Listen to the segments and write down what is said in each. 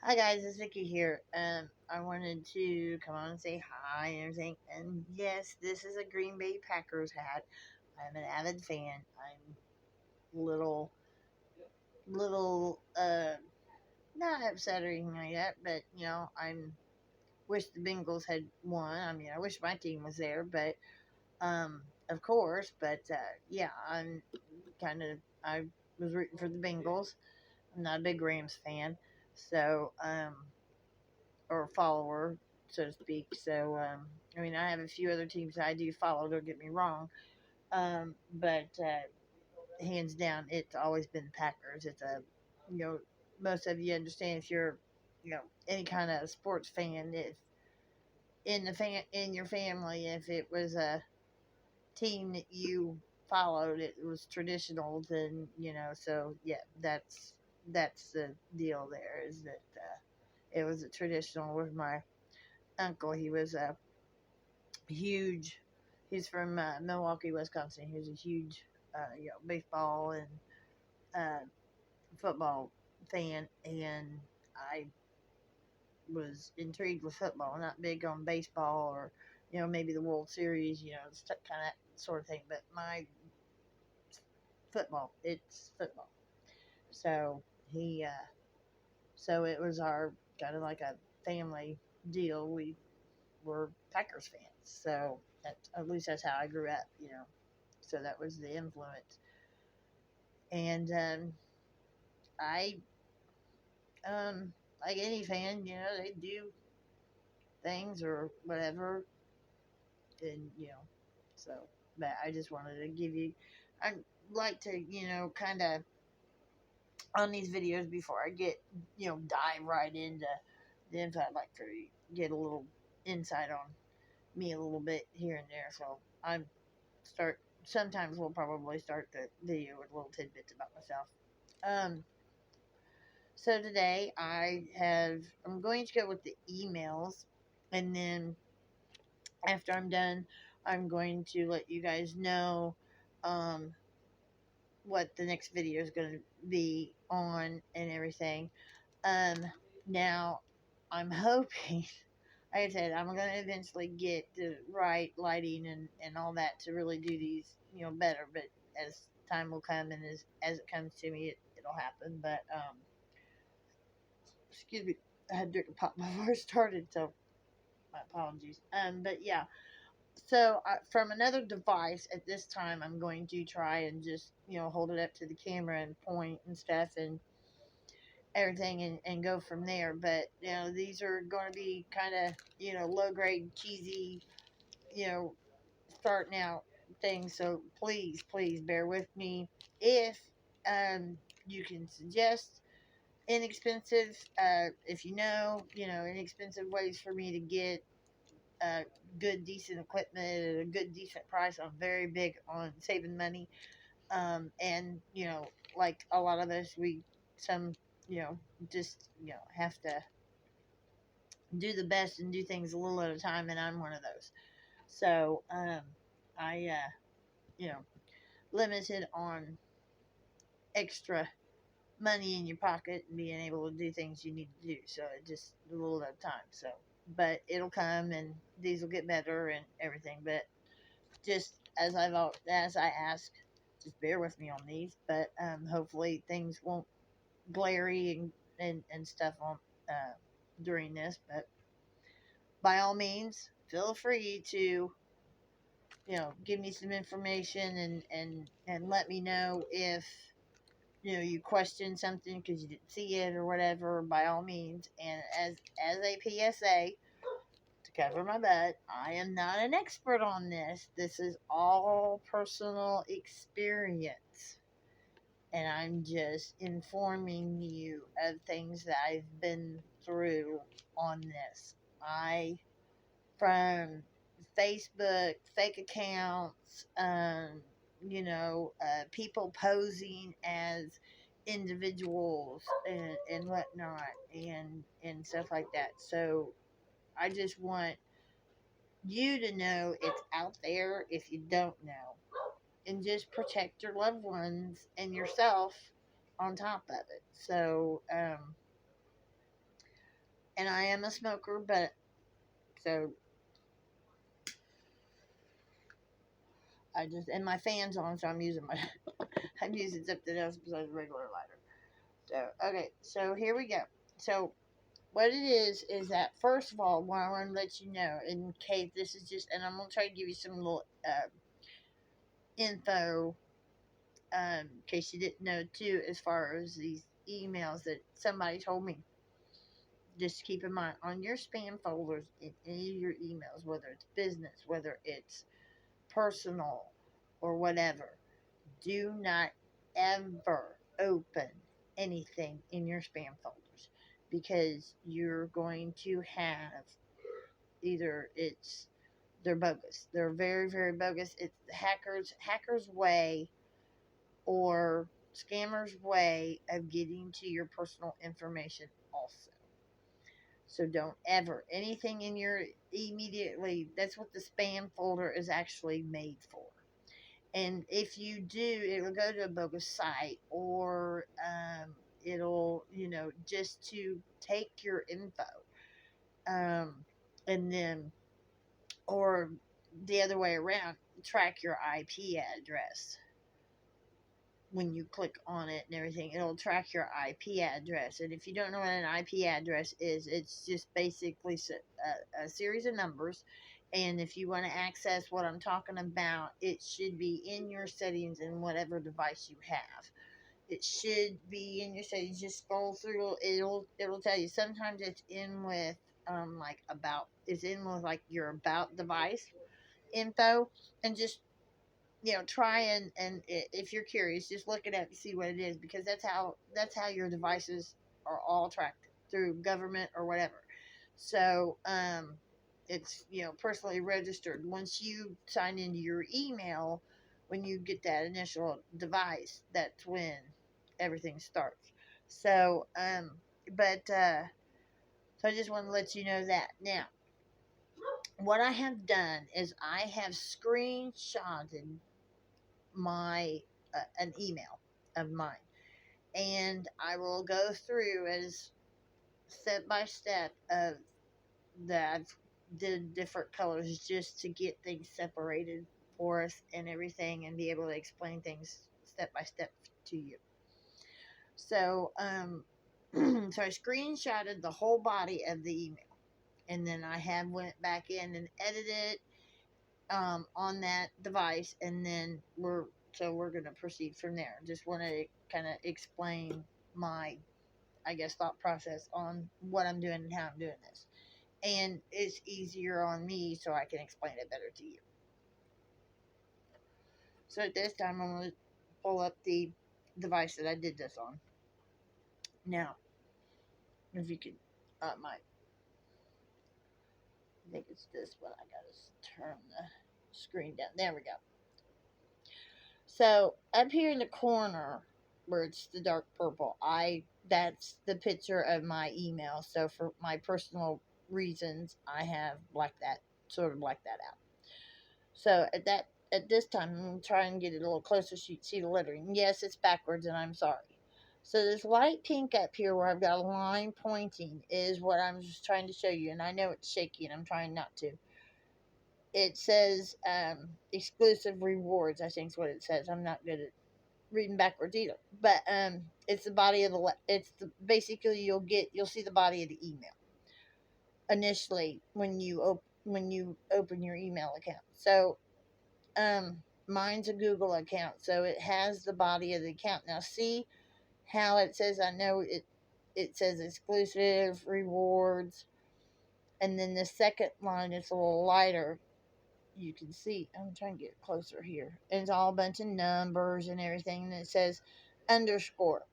Hi guys, it's Vicky here. I wanted to come on and say hi and everything. And yes, this is a Green Bay Packers hat. I'm an avid fan. I'm little, little, not upset or anything like that. But I'm wish the Bengals had won. I mean, I wish my team was there, but of course. But yeah, I'm kind of I was rooting for the Bengals. I'm not a big Rams fan, so or follower, so to speak. So, I mean, I have a few other teams I do follow. Don't get me wrong, but hands down, it's always been Packers. It's a, you know, most of you understand if you're, any kind of sports fan. If in your family, if it was a team that you followed, it was traditional. Then so yeah, that's the deal. There is that it was a traditional with my uncle. He was a huge. He's from Milwaukee, Wisconsin. He was a huge, baseball and uh, football fan, and I was intrigued with football. Not big on baseball or maybe the World Series, kind of sort of thing. But my football, it's football. So he, so it was our kind of like a family deal. We were Packers fans, so at least that's how I grew up. So that was the influence. And I, like any fan, they do things or whatever, and so. But I just wanted to give you. I'd like to, kind of on these videos before I get, dive right into the info. I'd like to get a little insight on me a little bit here and there. So I'm start. Sometimes we'll probably start the video with little tidbits about myself. Um, So today I'm going to go with the emails, and then after I'm done, I'm going to let you guys know um, what the next video is going to be on and everything. Um, Now I'm hoping, like I said, I'm going to eventually get the right lighting and all that to really do these, better. But as time will come and as it comes to me, it'll happen. But excuse me, I had to drink a pop before I started, so my apologies. But yeah, so from another device at this time, I'm going to try and just hold it up to the camera and point and stuff and everything and go from there. But these are going to be kind of low grade, cheesy, you know, starting out things. So please bear with me if you can suggest inexpensive if inexpensive ways for me to get uh, good decent equipment at a good decent price. I'm very big on saving money, and like a lot of us, we some just have to do the best and do things a little at a time, and I'm one of those. So I you know limited on extra money in your pocket and being able to do things you need to do. So it just a little at a time. So, but it'll come and these will get better and everything. But just as I ask, just bear with me on these. But hopefully things won't glary and stuff on during this. But by all means, feel free to give me some information and let me know if you question something because you didn't see it or whatever, by all means. And as a PSA, to cover my butt, I am not an expert on this. This is all personal experience. And I'm just informing you of things that I've been through on this. From Facebook, fake accounts, people posing as individuals and whatnot and stuff like that. So I just want you to know it's out there if you don't know, and just protect your loved ones and yourself on top of it. So and I am a smoker, but so I just, and my fan's on, so I'm using my I'm using something else besides a regular lighter. So okay, so here we go. So what it is that first of all, what I want to let you know, in case this is just, and I'm gonna try to give you some little info, in case you didn't know too, as far as these emails that somebody told me. Just keep in mind on your spam folders in any of your emails, whether it's business, whether it's personal, or whatever, do not ever open anything in your spam folders, because you're going to have either it's they're bogus. They're very, very bogus. It's the hackers way, or scammers way of getting to your personal information also. So don't ever anything in your immediately, that's what the spam folder is actually made for. And if you do, it will go to a bogus site, or it'll, just to take your info. Um, and then, or the other way around, track your IP address. When you click on it and everything, it'll track your IP address. And if you don't know what an IP address is, it's just basically a series of numbers. And if you want to access what I'm talking about, it should be in your settings in whatever device you have. It should be in your settings. Just scroll through. It'll tell you. Sometimes it's in with like about. It's in with like your about device info, and just try and if you're curious, just look it up and see what it is, because that's how your devices are all tracked through government or whatever. So it's personally registered. Once you sign into your email, when you get that initial device, that's when everything starts. So but so I just want to let you know that. Now, what I have done is I have screenshotted my an email of mine, and I will go through as step by step of that I've did different colors just to get things separated for us and everything, and be able to explain things step by step to you. So so I screenshotted the whole body of the email, and then I have went back in and edited on that device, and then we're going to proceed from there. Just want to kind of explain my, I guess, thought process on what I'm doing and how I'm doing this, and it's easier on me so I can explain it better to you. So at this time, I'm going to pull up the device that I did this on. Now, if you could, my, I think it's this one. I got to turn the screen down. There we go. So up here in the corner where it's the dark purple, I that's the picture of my email. So for my personal reasons, I have blacked that out. So at this time, I'm gonna try and get it a little closer so you can see the lettering. Yes, it's backwards, and I'm sorry. So this light pink up here where I've got a line pointing is what I'm just trying to show you, and I know it's shaky, and I'm trying not to. It says exclusive rewards, I think is what it says. I'm not good at reading backwards either. But it's the body of it's the basically you'll see the body of the email initially when you open your email account. So mine's a Google account, so it has the body of the account. Now see how it says, I know it says exclusive rewards, and then the second line is a little lighter. You can see, I'm trying to get closer here. And it's all a bunch of numbers and everything. And it says underscore.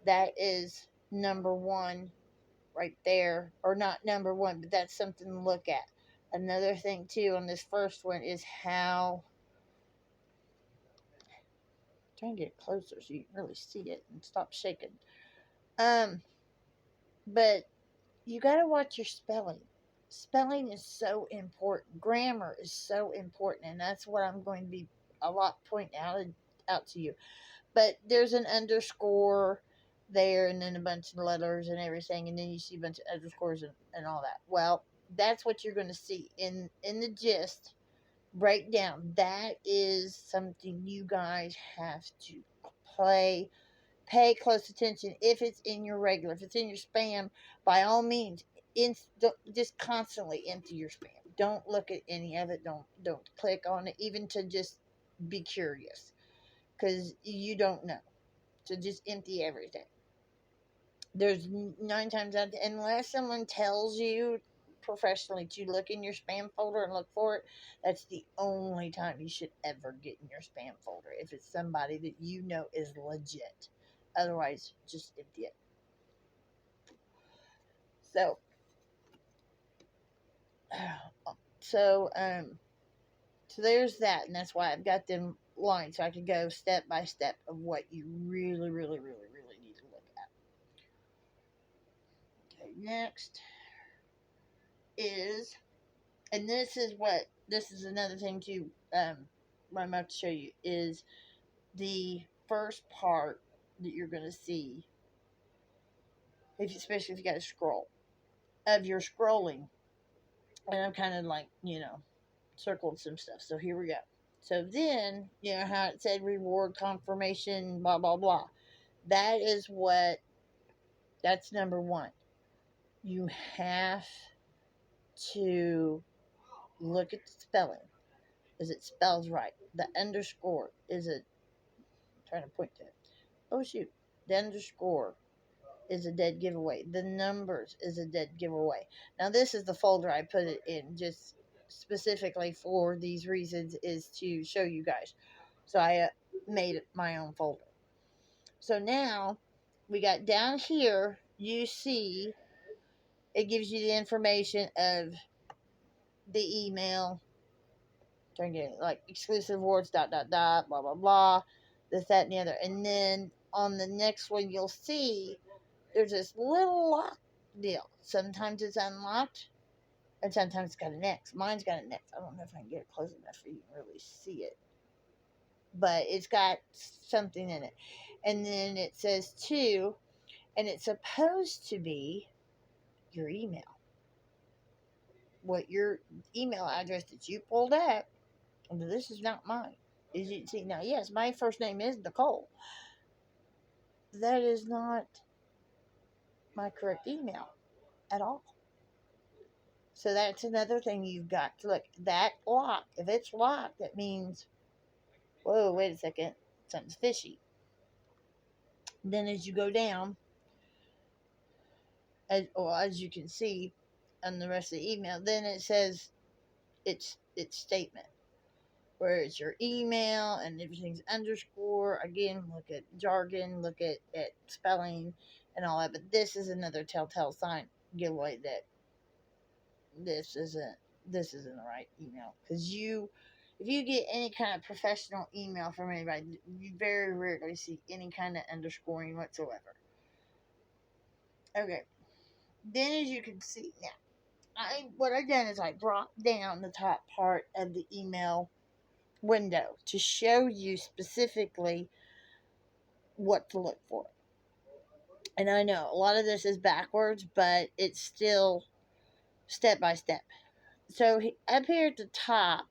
That is number one right there. Or not number one, but that's something to look at. Another thing, too, on this first one is how. I'm trying to get closer so you can really see it and stop shaking. Um, but you got to watch your spelling. Spelling is so important. Grammar is so important, and that's what I'm going to be a lot pointing out to you. But there's an underscore, there, and then a bunch of letters and everything, and then you see a bunch of underscores and all that. Well, that's what you're going to see in the gist breakdown. That is something you guys have to play pay close attention. If it's in your regular, if it's in your spam, by all means, just constantly empty your spam. Don't look at any of it. Don't click on it, even to just be curious, because you don't know. So just empty everything. There's 9 times out of 10, unless someone tells you professionally to look in your spam folder and look for it, that's the only time you should ever get in your spam folder, if it's somebody that you know is legit. Otherwise, just empty it. So, so so there's that, and that's why I've got them lined, so I can go step by step of what you really, really, really, really need to look at. Okay, next is, and this is another thing too. What I'm about to show you is the first part that you're going to see, especially if you got to scroll of your scrolling. And I'm kind of like, circled some stuff. So here we go. So then, how it said reward confirmation, blah, blah, blah. That is that's number one. You have to look at the spelling. Is it spells right? The underscore, is it, I'm trying to point to it. Oh, shoot. The underscore is a dead giveaway. The numbers is a dead giveaway. Now, this is the folder I put it in just specifically for these reasons, is to show you guys. So I made it my own folder. So now we got down here, you see it gives you the information of the email, trying to get like exclusive awards, dot, dot, dot, blah, blah, blah, this, that, and the other. And then on the next one, you'll see there's this little lock deal. Sometimes it's unlocked, and sometimes it's got an X. Mine's got an X. I don't know if I can get it close enough for you to really see it, but it's got something in it. And then it says 2, and it's supposed to be your email. What your email address that you pulled up. And this is not mine. As you can see, now, yes, my first name is Nicole. That is not my correct email at all. So that's another thing you've got to look. That lock, if it's locked, that means, whoa, wait a second, something's fishy. Then as you go down, as you can see on the rest of the email, then it says its statement, where it's your email and everything's underscore. Again, look at jargon, look at spelling and all that. But this is another telltale sign, giveaway, that this isn't the right email, because if you get any kind of professional email from anybody, you very rarely see any kind of underscoring whatsoever. Okay, then as you can see now, what I've done is I brought down the top part of the email window to show you specifically what to look for. And I know a lot of this is backwards, but it's still step by step. So up here at the top,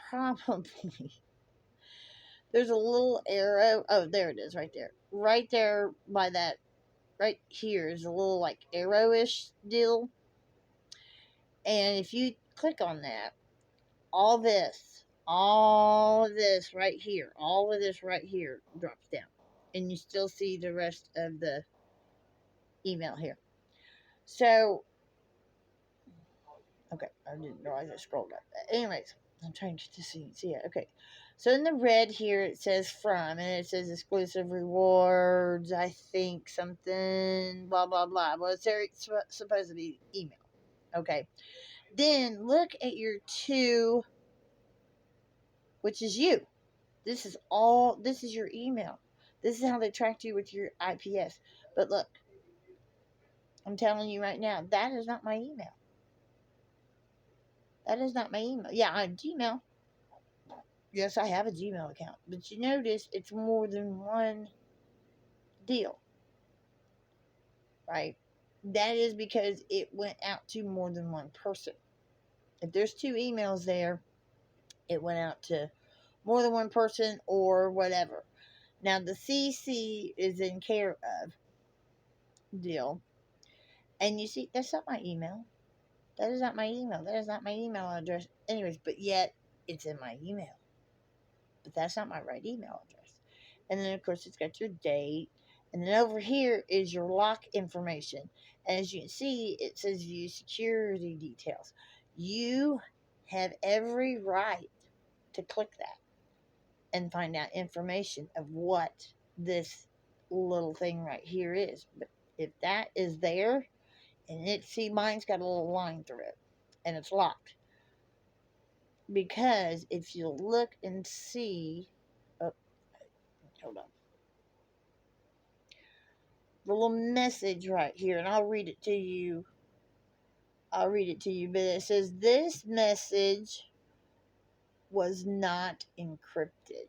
probably there's a little arrow. Oh, there it is, right there. Right there by that, right here is a little like arrow-ish deal. And if you click on that, all of this right here, all of this right here drops down. And you still see the rest of the email here. So, okay, I didn't realize I scrolled up. Anyways, I'm trying to see it. Okay, so in the red here, it says from, and it says exclusive rewards, I think something, blah, blah, blah. Well, it's supposed to be email. Okay, then look at your 2, which is you. This is your email. This is how they tracked you with your IPS. But look, I'm telling you right now, that is not my email. That is not my email. Yeah, I'm Gmail. Yes, I have a Gmail account. But you notice it's more than one deal. right? That is because it went out to more than one person. If there's two emails there, it went out to more than one person or whatever. Now, the CC is in care of deal. And you see, that's not my email. That is not my email. That is not my email address. Anyways, but yet it's in my email. But that's not my right email address. And then, of course, it's got your date. And then over here is your lock information. And as you can see, it says view security details. You have every right to click that and find out information of what this little thing right here is. But if that is there, and see, mine's got a little line through it, and it's locked. Because if you look and see, oh, hold on, the little message right here, and I'll read it to you. But it says this message was not encrypted.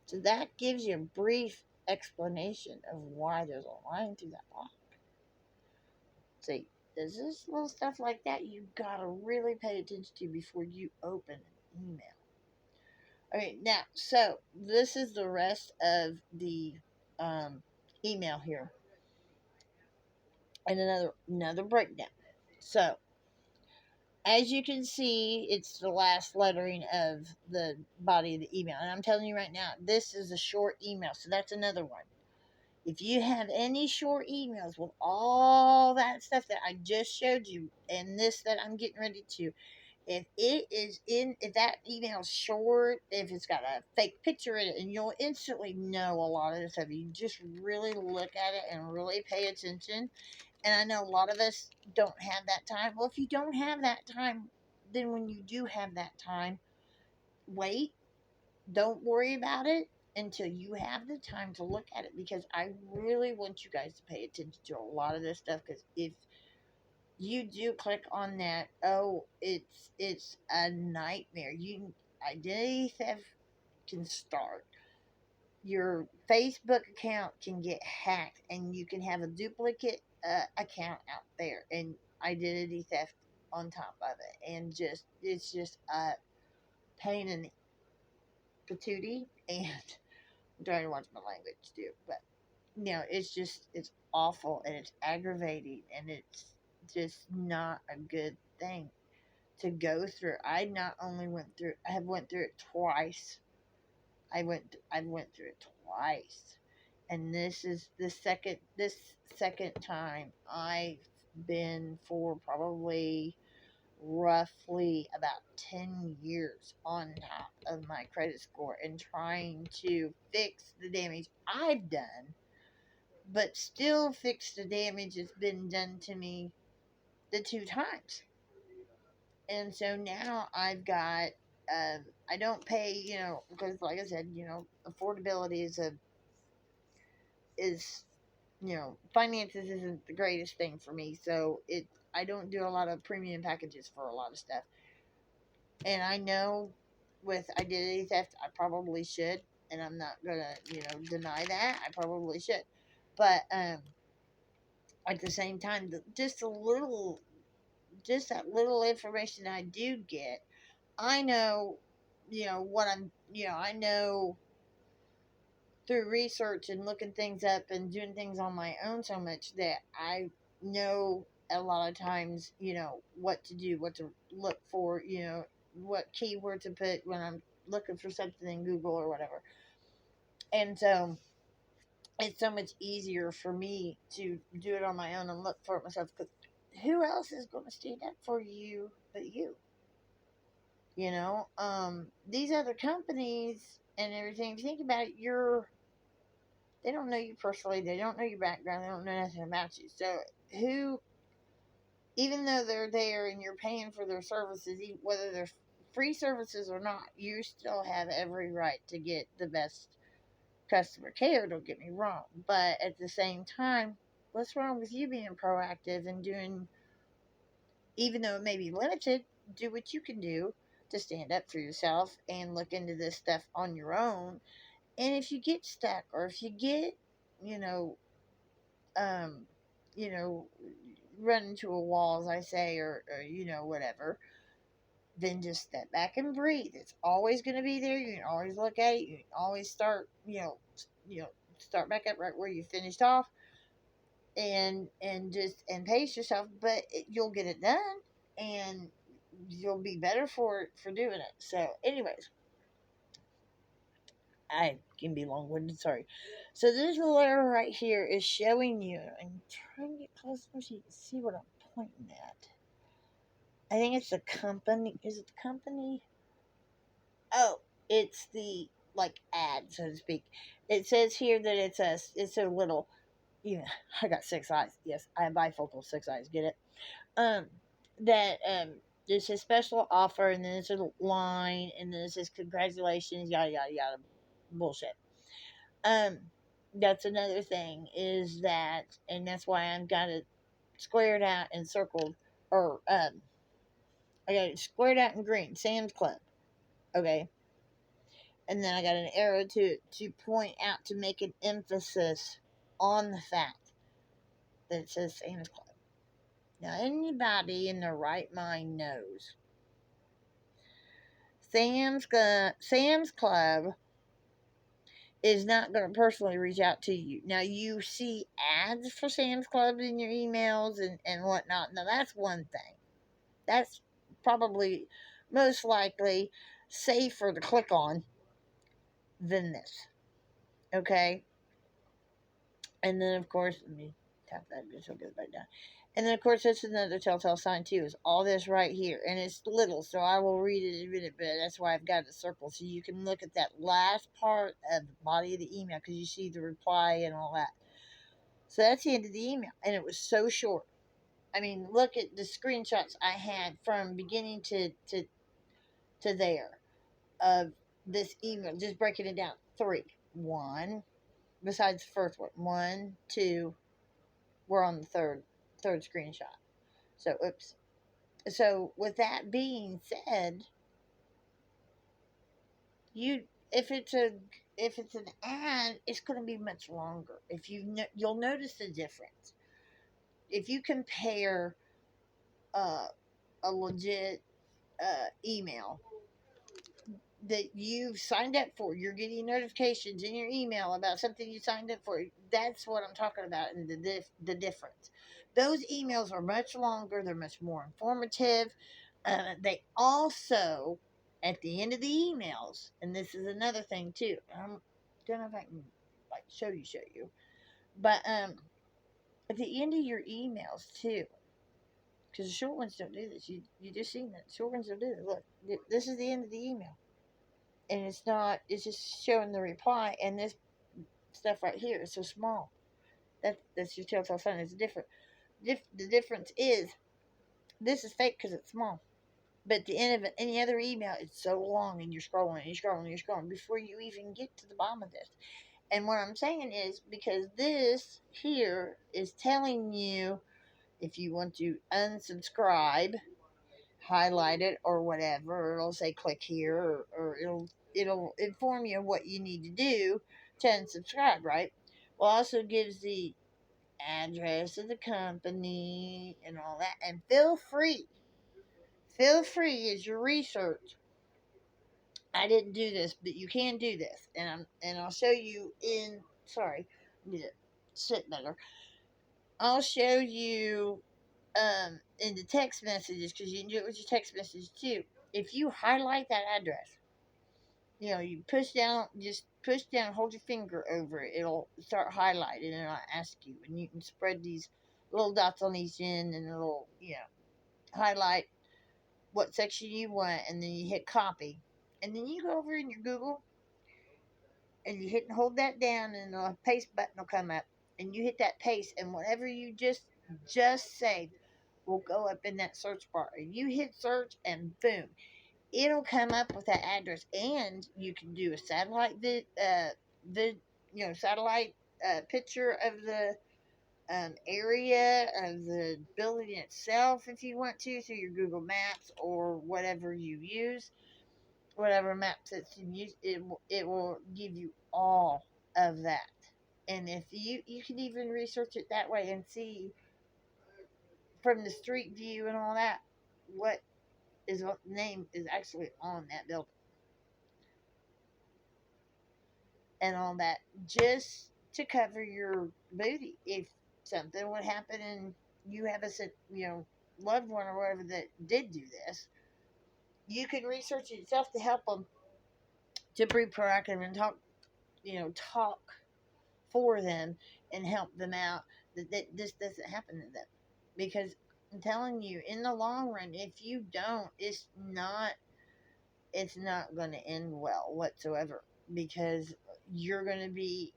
So that gives you a brief explanation of why there's a line through that lock. See, there's this little stuff like that you gotta really pay attention to before you open an email. Okay, now, so this is the rest of the email here, and another breakdown. So, as you can see, it's the last lettering of the body of the email, and I'm telling you right now, this is a short email, so that's another one. If you have any short emails with all that stuff that I just showed you, and this that I'm getting ready to, if that email's short, if it's got a fake picture in it, and you'll instantly know a lot of this stuff. You just really look at it and really pay attention. And I know a lot of us don't have that time. Well, if you don't have that time, then when you do have that time, wait. Don't worry about it until you have the time to look at it, because I really want you guys to pay attention to a lot of this stuff, because if you do click on that, oh, it's a nightmare. You Identity theft can start. Your Facebook account can get hacked, and you can have a duplicate account out there, and identity theft on top of it, and just it's just a pain in the patootie. And I'm trying to watch my language too, but it's awful, and it's aggravating, and it's just not a good thing to go through. I have went through it twice. I went through it twice. And this second time I've been for probably roughly about 10 years on top of my credit score and trying to fix the damage I've done, but still fix the damage that's been done to me the two times. And so now I've got, I don't pay, because like I said, affordability is, finances isn't the greatest thing for me. So I don't do a lot of premium packages for a lot of stuff. And I know with identity theft, I probably should, and I'm not gonna, deny that. I probably should. But, at the same time, just that little information I do get, I know, what I know through research and looking things up and doing things on my own so much that I know a lot of times, what to do, what to look for, what keyword to put when I'm looking for something in Google or whatever. And so it's so much easier for me to do it on my own and look for it myself, because who else is going to stand up for you but you? These other companies and everything, if you think about it, they don't know you personally, they don't know your background, they don't know nothing about you. So who, even though they're there and you're paying for their services, whether they're free services or not, you still have every right to get the best customer care, don't get me wrong. But at the same time, what's wrong with you being proactive and doing, even though it may be limited, do what you can do to stand up for yourself and look into this stuff on your own. And if you get stuck, or if you get, you know, um, you know, run into a wall, as I say, or whatever, then just step back and breathe. It's always going to be there. You can always look at it. You can always start, start back up right where you finished off, and just and pace yourself. But you'll get it done, and you'll be better for doing it. So, anyways, I can be long winded. Sorry. So this little arrow right here is showing you. I'm trying to get close so you can see what I'm pointing at. I think it's the company. Is it the company? Oh, it's the like ad, so to speak. It says here that it's a little. Yeah, I got six eyes. Yes, I have bifocal six eyes. Get it? Um, that there's a special offer, and then there's a line, and then it says congratulations, yada yada yada, bullshit. Um, that's another thing is that, and that's why I've got it squared out and circled, or I got it squared out in green. Sam's Club. Okay, and then I got an arrow to point out to make an emphasis on the fact that it says Sam's Club. Now, anybody in their right mind knows Sam's Club is not going to personally reach out to you. Now, you see ads for Sam's Club in your emails and whatnot. Now, that's one thing. That's probably most likely safer to click on than this. Okay? And then, of course, let me tap that just so it goes back down. And then, of course, that's another telltale sign, too, is all this right here. And it's little, so I will read it in a minute, but that's why I've got it circled. So you can look at that last part of the body of the email because you see the reply and all that. So that's the end of the email. And it was so short. I mean, look at the screenshots I had from beginning to there of this email, just breaking it down. Three. One, besides the first one. One, two, we're on the third screenshot. So oops. So with that being said, you if it's a if it's an ad, it's going to be much longer. If you'll notice the difference. If you compare uh, a legit email that you've signed up for, you're getting notifications in your email about something you signed up for. That's what I'm talking about, and the difference. Those emails are much longer. They're much more informative. They also, at the end of the emails, and this is another thing too. I don't know if I can like show you, but at the end of your emails too, because the short ones don't do this. You just seen that short ones don't do this. Look, this is the end of the email, and it's not. It's just showing the reply, and this stuff right here is so small. That's your telltale sign. It's different. The difference is this is fake because it's small. But at the end of any other email, it's so long, and you're scrolling, and you're scrolling, and you're scrolling before you even get to the bottom of this. And what I'm saying is because this here is telling you if you want to unsubscribe, highlight it or whatever, it'll say click here, or it'll inform you of what you need to do to unsubscribe, right? Well, also gives the address of the company and all that. And feel free as your research. I didn't do this, but you can do this, and I'll show you in. Sorry, I need to sit better. I'll show you in the text messages because you can do it with your text message too. If you highlight that address, you push down, just push down, hold your finger over it. It'll start highlighting, and I'll ask you, and you can spread these little dots on each end, and it'll highlight what section you want, and then you hit copy, and then you go over in your Google and you hit and hold that down, and the paste button will come up, and you hit that paste, and whatever you just saved will go up in that search bar. And you hit search, and boom, it'll come up with that address, and you can do a satellite satellite picture of the area of the building itself if you want to through your Google Maps or whatever you use, whatever map system you use. It will give you all of that. And if you can even research it that way and see from the street view and all that what is what name is actually on that building and all that, just to cover your booty if something would happen and you have a loved one or whatever that did do this. You can research it yourself to help them, to be proactive and talk for them and help them out, that this doesn't happen to them. Because I'm telling you, in the long run, if you don't, it's not going to end well whatsoever, because you're going to be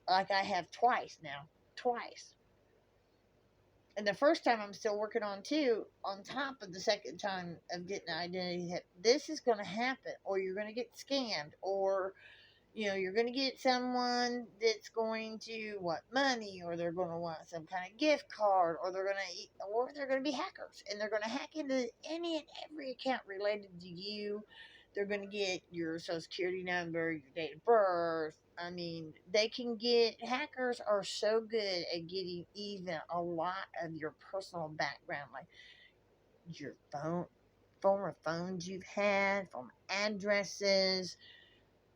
like I have twice now. Twice. And the first time I'm still working on too, on top of the second time of getting an identity theft. This is going to happen, or you're going to get scammed, or you're going to get someone that's going to want money, or they're going to want some kind of gift card, or they're going to be hackers, and they're going to hack into any and every account related to you. They're going to get your social security number, your date of birth. I mean, hackers are so good at getting even a lot of your personal background, like your former phones you've had, former addresses.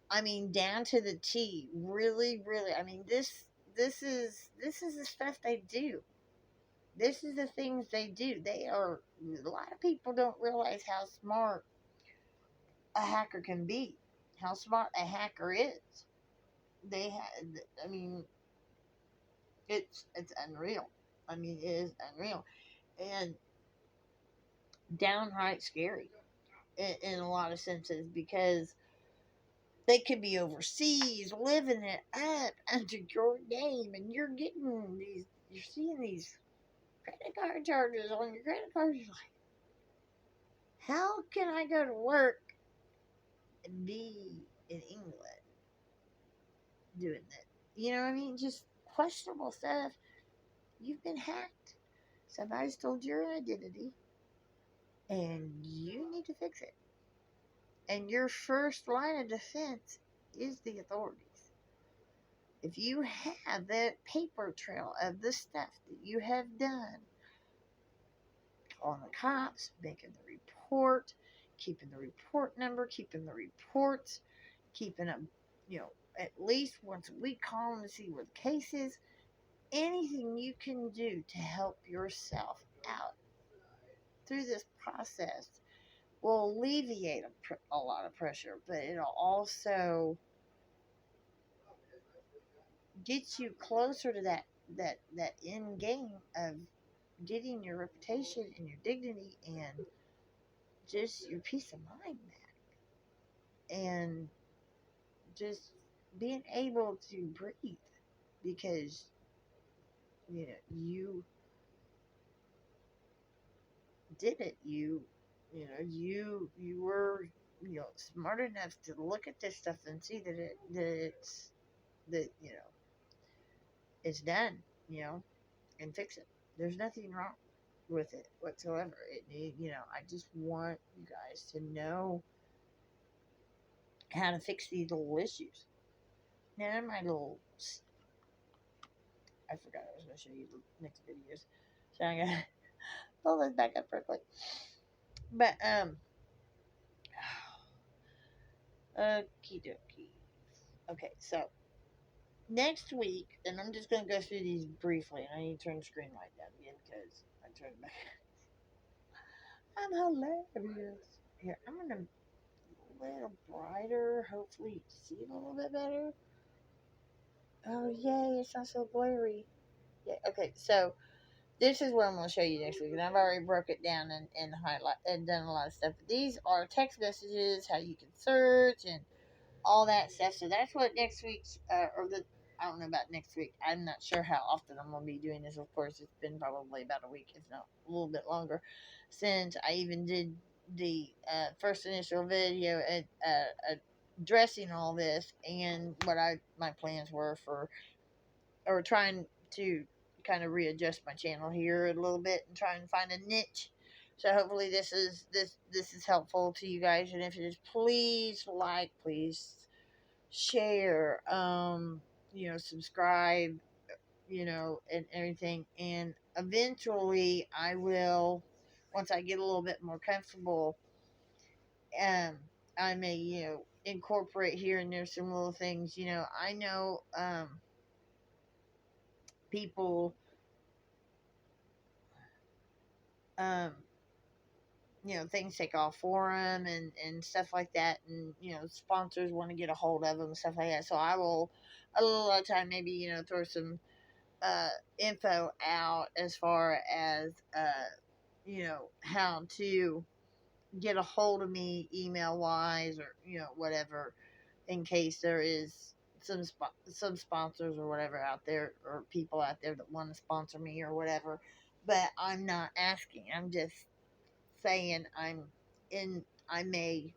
I mean, down to the T. Really, really. I mean, this is the stuff they do. This is the things they do. They are. A lot of people don't realize how smart a hacker can be, how smart a hacker is. I mean, it's unreal. I mean, it is unreal and downright scary in a lot of senses, because they could be overseas living it up under your name, and you're seeing these credit card charges on your credit card. You're like, how can I go to work and be in England doing that? You know what I mean? Just questionable stuff. You've been hacked. Somebody stole your identity, and you need to fix it. And your first line of defense is the authorities. If you have that paper trail of the stuff that you have done, calling the cops, making the report, keeping the report number, keeping the reports, keeping them, at least once a week, call them to see where the case is. Anything you can do to help yourself out through this process will alleviate a lot of pressure, but it'll also get you closer to that end game of getting your reputation and your dignity and just your peace of mind back, and just being able to breathe, because you did it. You were smart enough to look at this stuff and see that it's done, and fix it. There's nothing wrong with it whatsoever. I just want you guys to know how to fix these little issues. Now, my little, I forgot I was going to show you the next videos, so I'm gonna pull this back up real quick. But okie dokie. Okay, so next week, and I'm just gonna go through these briefly, and I need to turn the screen light down again because I turned it back. I'm hilarious. Here, I'm gonna a little brighter. Hopefully, you can see it a little bit better. Oh yay! It's not so blurry. Yeah. Okay, so this is what I'm going to show you next week, and I've already broke it down and highlight and done a lot of stuff. But these are text messages, how you can search, and all that stuff. So that's what next week's I don't know about next week. I'm not sure how often I'm going to be doing this. Of course, it's been probably about a week, if not a little bit longer, since I even did the first initial video at addressing all this and what my plans were for, or trying to kind of readjust my channel here a little bit and try and find a niche. So hopefully this is helpful to you guys, and if it is, please like, please share. subscribe, and everything. And eventually, I will, once I get a little bit more comfortable, um, I may, incorporate here and there some little things. I know people, um, things take off for them and stuff like that. And, sponsors want to get a hold of them and stuff like that. So I will, a lot of time, maybe, throw some info out as far as, how to get a hold of me email wise, or, whatever, in case there is some sponsors or whatever out there, or people out there that want to sponsor me or whatever. But I'm not asking. I'm just saying I may,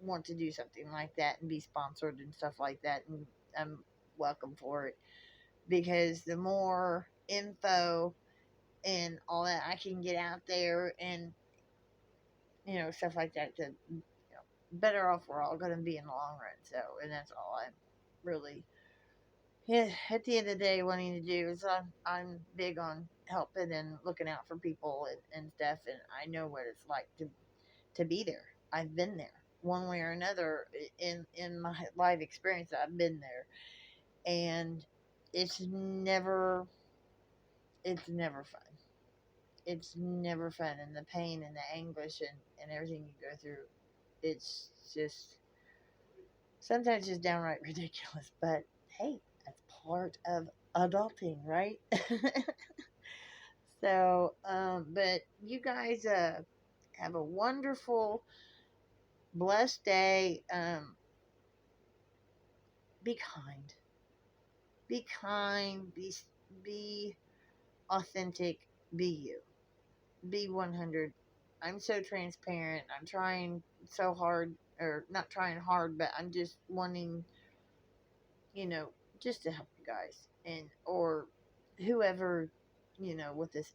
want to do something like that and be sponsored and stuff like that, and I'm welcome for it, because the more info and all that I can get out there, and stuff like that, the better off we're all going to be in the long run. So, and that's all I'm really, yeah, at the end of the day, wanting to do is, I'm big on helping and looking out for people and stuff, and I know what it's like to be there. I've been there one way or another in my life experience. I've been there, and it's never it's never fun. It's never fun, and the pain and the anguish and everything you go through, it's just sometimes just downright ridiculous. But hey, that's part of adulting, right? So, but you guys have a wonderful, blessed day. Be kind. Be kind. Be authentic. Be you. Be 100. I'm so transparent. I'm trying so hard, or not trying hard, but I'm just wanting, you know, just to help you guys, and or whoever, with this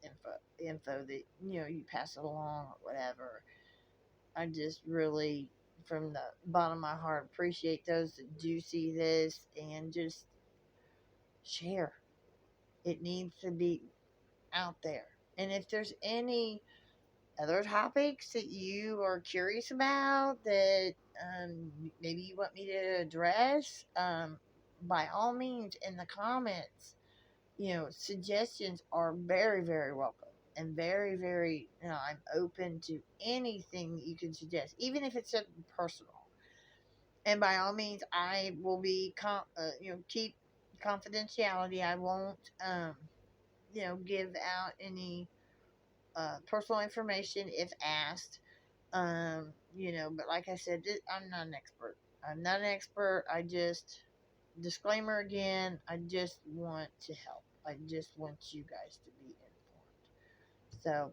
info that you pass it along or whatever. I just really, from the bottom of my heart, appreciate those that do see this and just share. It needs to be out there. And if there's any other topics that you are curious about that, maybe you want me to address, by all means, in the comments, suggestions are very, very welcome. And very, very, I'm open to anything that you can suggest, even if it's something personal. And by all means, I will be, keep confidentiality. I won't, give out any personal information if asked. But like I said, I'm not an expert. I'm not an expert. I just, disclaimer again, I just want to help. I just want you guys to be informed. So,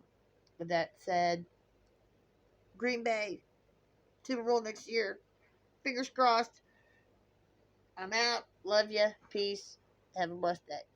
with that said, Green Bay, Super Bowl next year. Fingers crossed. I'm out. Love you. Peace. Have a blessed day.